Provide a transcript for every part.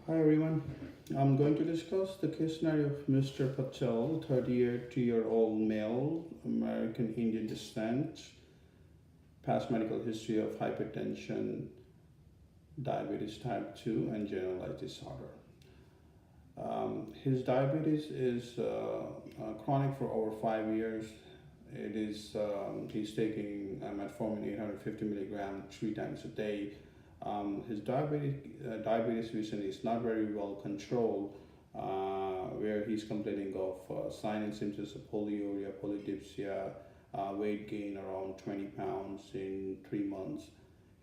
Hi everyone. I'm going to discuss the case scenario of Mr. Patel, 38-year-old male, American Indian descent, past medical history of hypertension, diabetes type 2, and generalized disorder. His diabetes is chronic for over 5 years. He's taking metformin 850 milligram 3 times a day. His diabetes recently is not very well controlled, where he's complaining of sign and symptoms of polyuria, polydipsia, weight gain around 20 pounds in 3 months.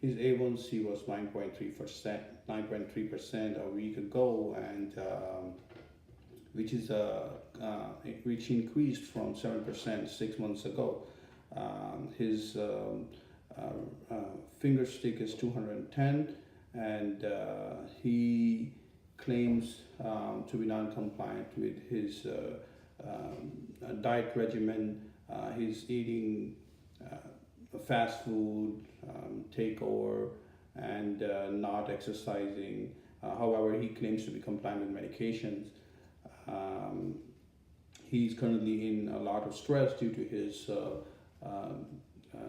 His A1C was 9.3% a week ago, and which is which increased from 7% 6 months ago. His finger stick is 210, and he claims to be non-compliant with his diet regimen. He's eating fast food, takeover, and not exercising. However, he claims to be compliant with medications. Um, he's currently in a lot of stress due to his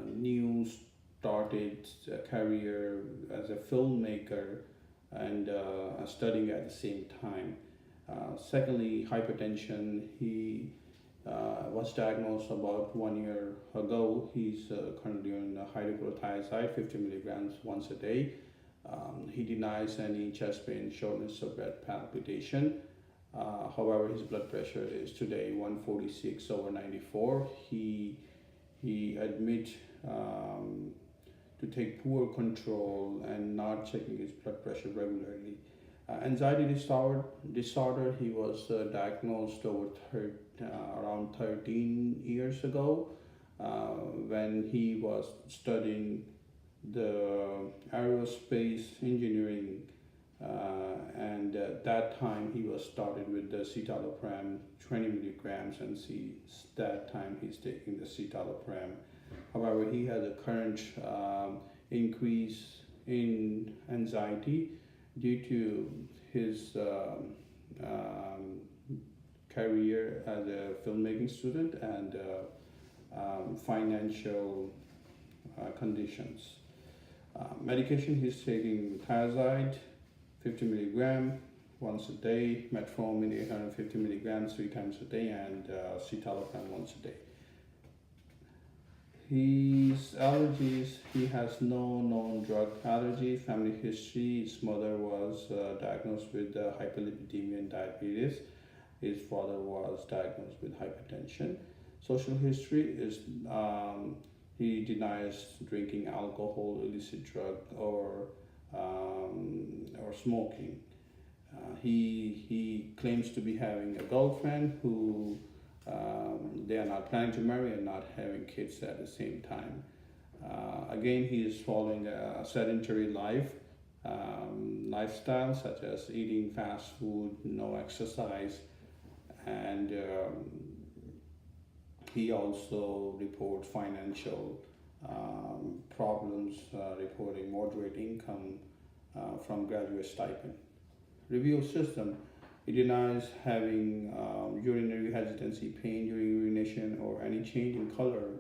new started career as a filmmaker and studying at the same time. Secondly, hypertension. He was diagnosed about 1 year ago. He's currently on hydrochlorothiazide, 50 milligrams once a day. He denies any chest pain, shortness of breath, palpitation. However, his blood pressure is today 146 over 94. He admit to take poor control and not checking his blood pressure regularly. Anxiety disorder. He was diagnosed around 13 years ago when he was studying the aerospace engineering, and at that time he was started with the citalopram 20 milligrams, and see that time he's taking the citalopram. However, he has a current increase in anxiety due to his career as a filmmaking student and financial conditions. Medication, he's taking thiazide 50 milligram once a day, metformin 850 milligrams 3 times a day, and citalopram once a day. His allergies, he has no known drug allergy. Family history, his mother was diagnosed with hyperlipidemia and diabetes. His father was diagnosed with hypertension. Social history is he denies drinking alcohol, illicit drug, or smoking. He claims to be having a girlfriend who they are not planning to marry and not having kids at the same time. Again, he is following a sedentary lifestyle, such as eating fast food, no exercise, and he also reports financial problems, reporting moderate income from graduate stipend. Review system. He denies having urinary hesitancy, pain during urination, or any change in color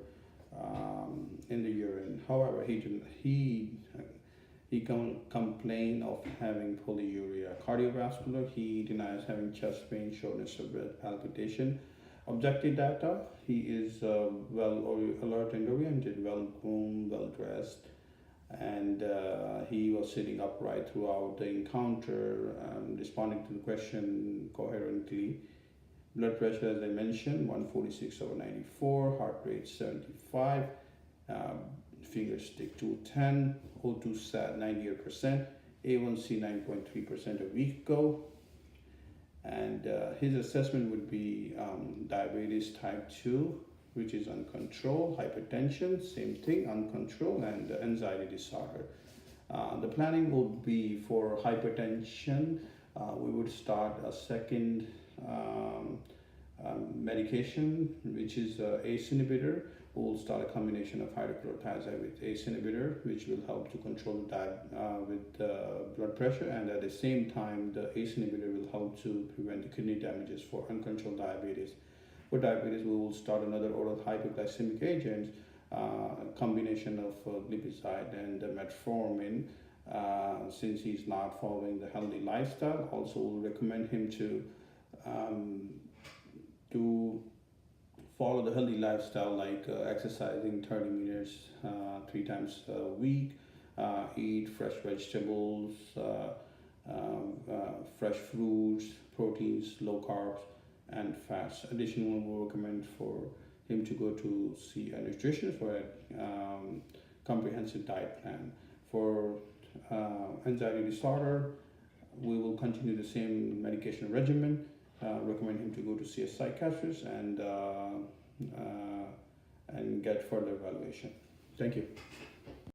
in the urine. However, he complain of having polyuria. Cardiovascular. He denies having chest pain, shortness of breath, palpitation. Objective data. He is alert and oriented, well groomed, well dressed, and he was sitting upright throughout the encounter, responding to the question coherently. Blood pressure, as I mentioned, 146 over 94, heart rate 75, finger stick 210, O2 sat 98%, A1C 9.3% a week ago, and his assessment would be diabetes type 2, which is uncontrolled, hypertension, same thing, uncontrolled, and anxiety disorder. The planning would be for hypertension. We would start a second medication, which is ACE inhibitor, we'll start a combination of hydrochlorothiazide with ACE inhibitor, which will help to control that with blood pressure, and at the same time, the ACE inhibitor will help to prevent the kidney damages for uncontrolled diabetes. For diabetes, we will start another oral hypoglycemic agent, a combination of glipizide and metformin. Since he's not following the healthy lifestyle, also we'll recommend him to um, do follow the healthy lifestyle, like exercising 30 minutes 3 times a week, eat fresh vegetables, fresh fruits, proteins, low carbs, and fats. Additionally, we recommend for him to go to see a nutritionist for a comprehensive diet plan. For anxiety disorder, we will continue the same medication regimen. Recommend him to go to see a psychiatrist and get further evaluation. Thank you.